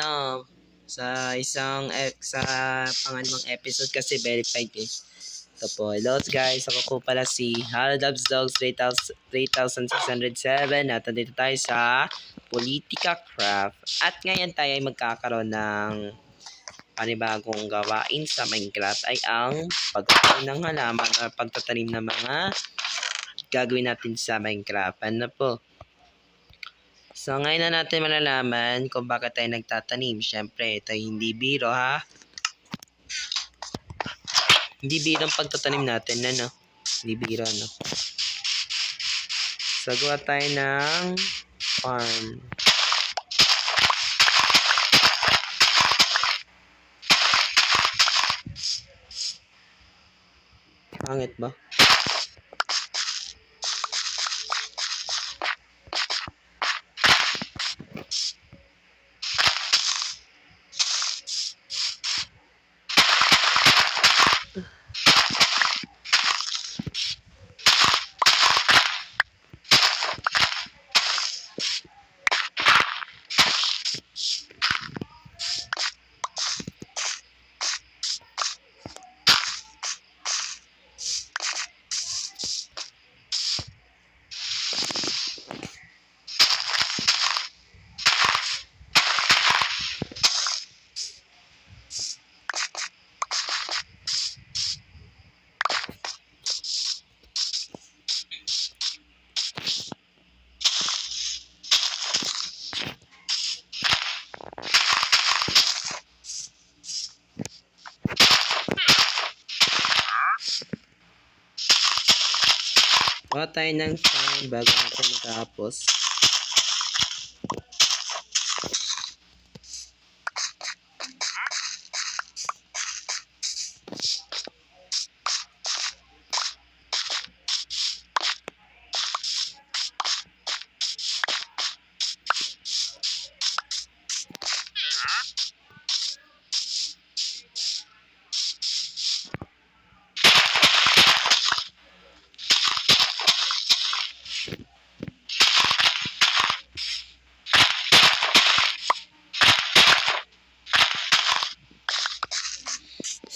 ano, sa pangalawang episode kasi verified eh. Ito po, hello guys, ako po pala si Haladabs Dogs 3607 at nandito tayo sa Politika Craft. At ngayon tayo ay magkakaroon ng panibagong gawain sa Minecraft ay ang pagtatanim ng halaman o pagtatanim ng mga gagawin natin sa Minecraft. Ano po? So ngayon na natin malalaman kung bakit tayo nagtatanim. Siyempre, ito hindi biro ha. Hindi biro ang pagtatanim natin, ano? Hindi biro, ano? So gawa tayo ng farm. Pangit ba? Gawa tayo ng farm bago natin matapos.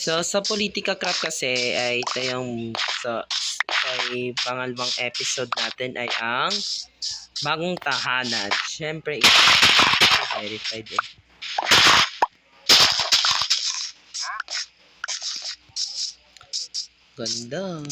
So, sa Politika Craft kasi ay ito yung ay pangalawang episode natin ay ang bagong tahanan. Siyempre, ito verified eh. Ganda. No?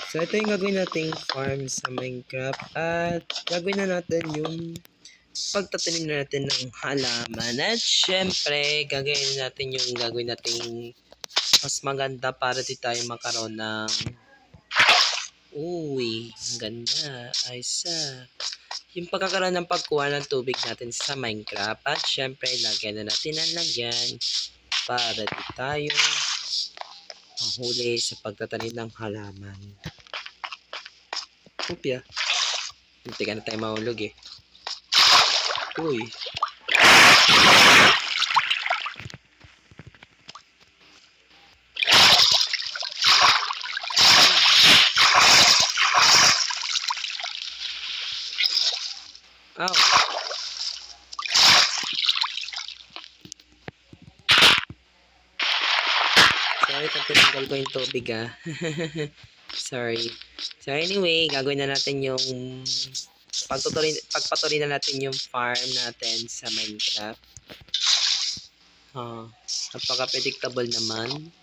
So, ito yung gagawin nating farm sa Minecraft at gagawin na natin yung pagtatanim na natin ng halaman. At syempre, gagawin natin yung gagawin nating mas maganda para di tayo makaroon ng uy, ang ganda. Ayos yung pagkakaroon ng pagkuha ng tubig natin sa Minecraft. At syempre, lagyan na natin ang lagyan para di tayo mahuli sa pagtatanim ng halaman. Upya. Hindi ka na tayo mahulog eh. Uy. Ow. Sorry kung tinanggal ko yung tubig ah. Sorry. So anyway, gagawin na natin yung pagpatuloy na natin yung farm natin sa Minecraft. Napaka-predictable naman.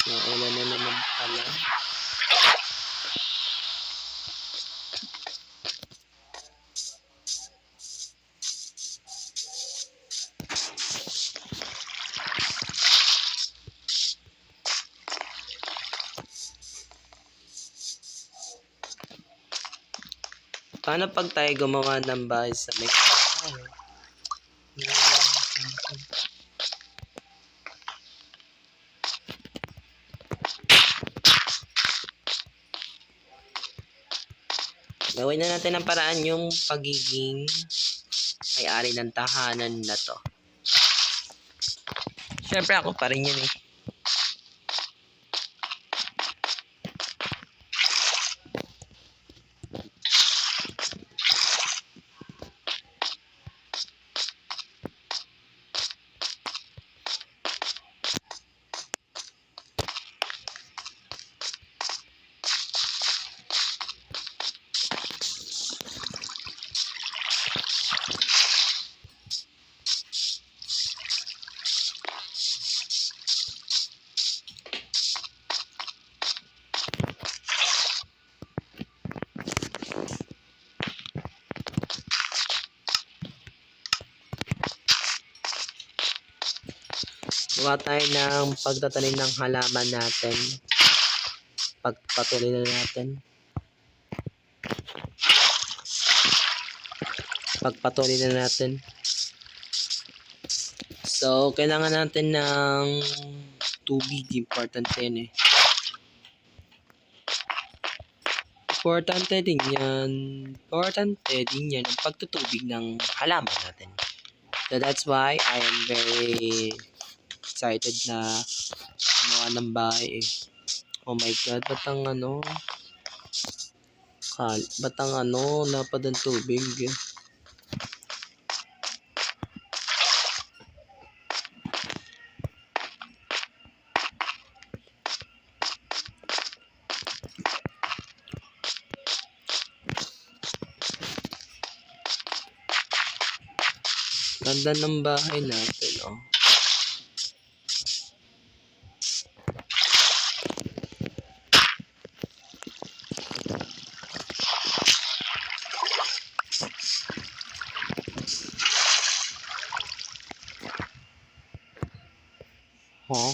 Naulan na naman pala. Paano pag tayo gumawa ng bahay sa may tayo? Gawin na natin ang paraan yung pagiging may-ari ng tahanan na to. Siyempre ako pa rin yun eh. Gawa tayo ng pagtatanim ng halaman natin. Pagpatuloy na natin. Pagpatuloy na natin. So, kailangan natin ng tubig. Important yan eh. Importante din yan. Importante din yan ang pagtutubig ng halaman natin. So, that's why I am very excited na gumawa ng bahay eh. Oh my god, ba't ang lapad ang tubig eh. Ganda ng bahay natin oh. Huh?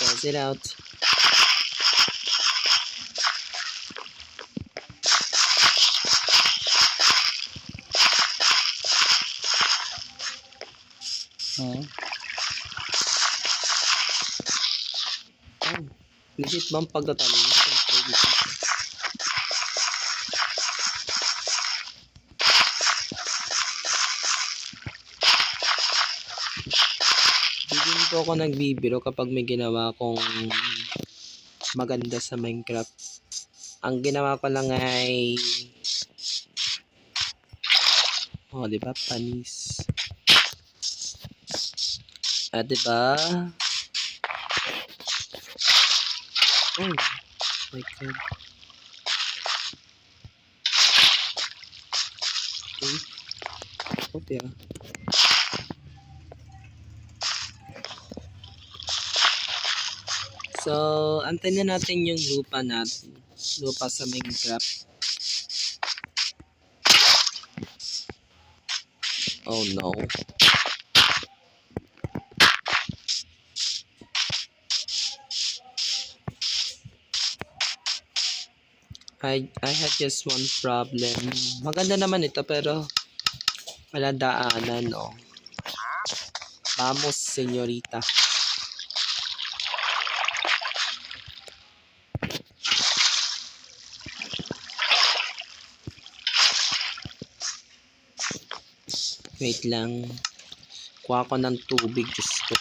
Let's it out. Huh? Oh, legit ba ang pagtatanim? Hindi po ako nagbibiro kapag may ginawa kong maganda sa Minecraft. Ang ginawa ko lang ay diba? Panis. Diba? Oh my god. Okay. Okay. So, antayin na natin yung lupa natin. Lupa sa Minecraft. Oh no. I had just one problem. Maganda naman ito pero wala daanan oh. Vamos, señorita. Wait lang. Kuha ko ng tubig, Diyos ko.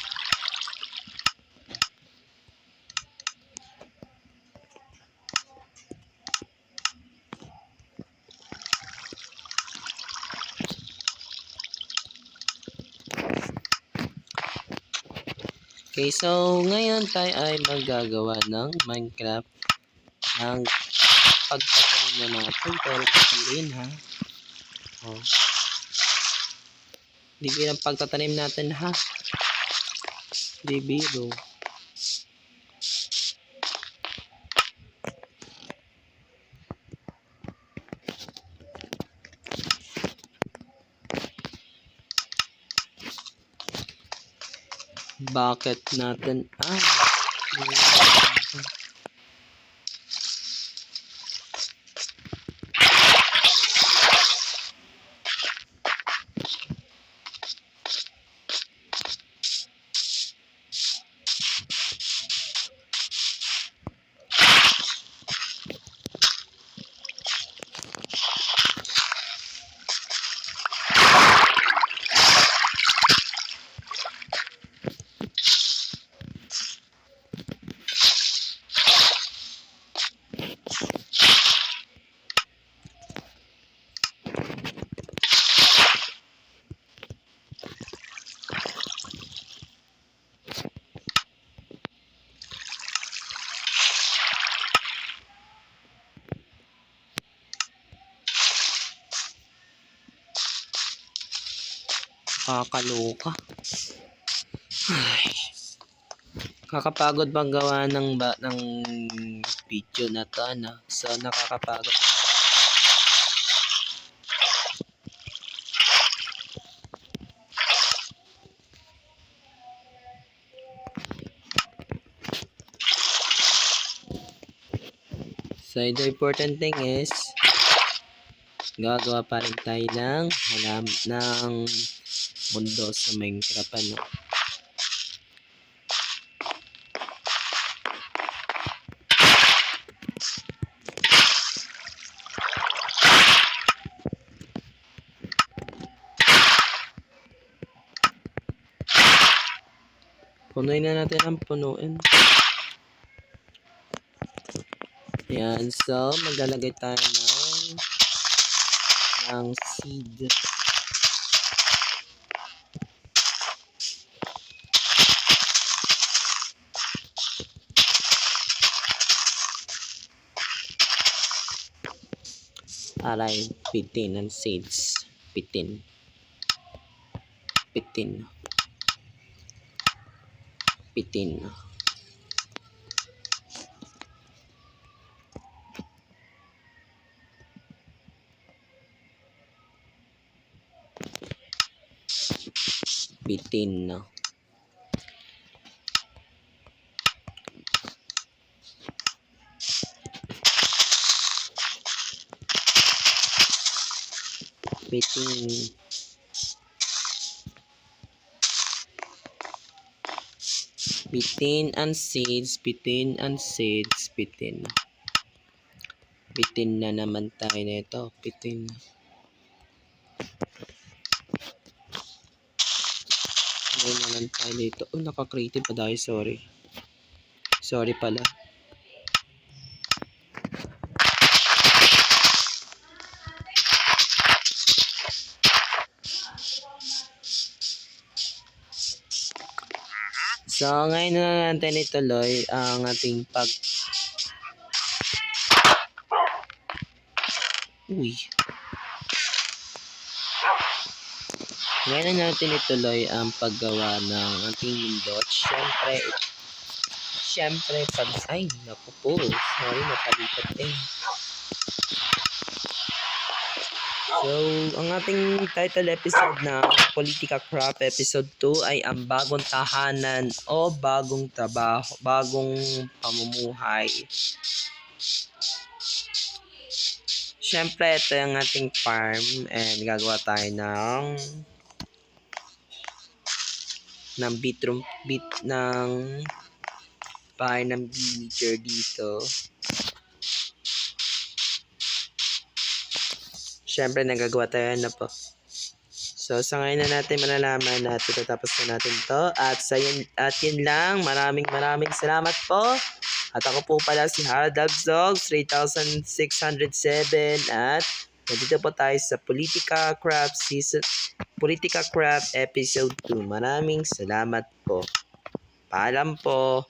Okay, so ngayon tayo ay magagawa ng Minecraft ng pagtatanim na natin. Pero hindi ha. Oh. Di bilang pagtatanim natin ha. Di biro. bucket natin. Kakaloka. Ay. Kakapagod bang gawa ng video na to, ano? So, nakakapagod. So, the important thing is, gagawa pa rin tayo ng mundo sa Minecraft, ano? Punuin na natin ang punuin. Ayan, so maglalagay tayo ng seed. Aray, pitin and seeds. Pitin. Pitin. Pitin. Bitin. Bitin. Bitin and seeds. Bitin and seeds. Bitin. Bitin na naman tayo nito. Bitin. Ano naman tayo dito? Oh, naka-creative pa tayo. Sorry. Sorry pala. So, ngayon na natin ituloy ang ating Uy. Ngayon na natin ituloy ang paggawa ng ating mundo. Siyempre, ay, naku po. Sorry, napalipat din. So, ang ating title episode na Politika Craft Episode 2 ay ang bagong tahanan o bagong trabaho, bagong pamumuhay. Siyempre, ito yung ating farm and gagawa tayo ng bahay ng villager dito. Siyempre, nagagawa tayo na po. So, sa ngayon na natin malalaman at itatapos na natin to. At yun lang. Maraming salamat po. At ako po pala si Harold Dogs 3607 at nandito po tayo sa Politika Craft Episode 2. Maraming salamat po. Paalam po.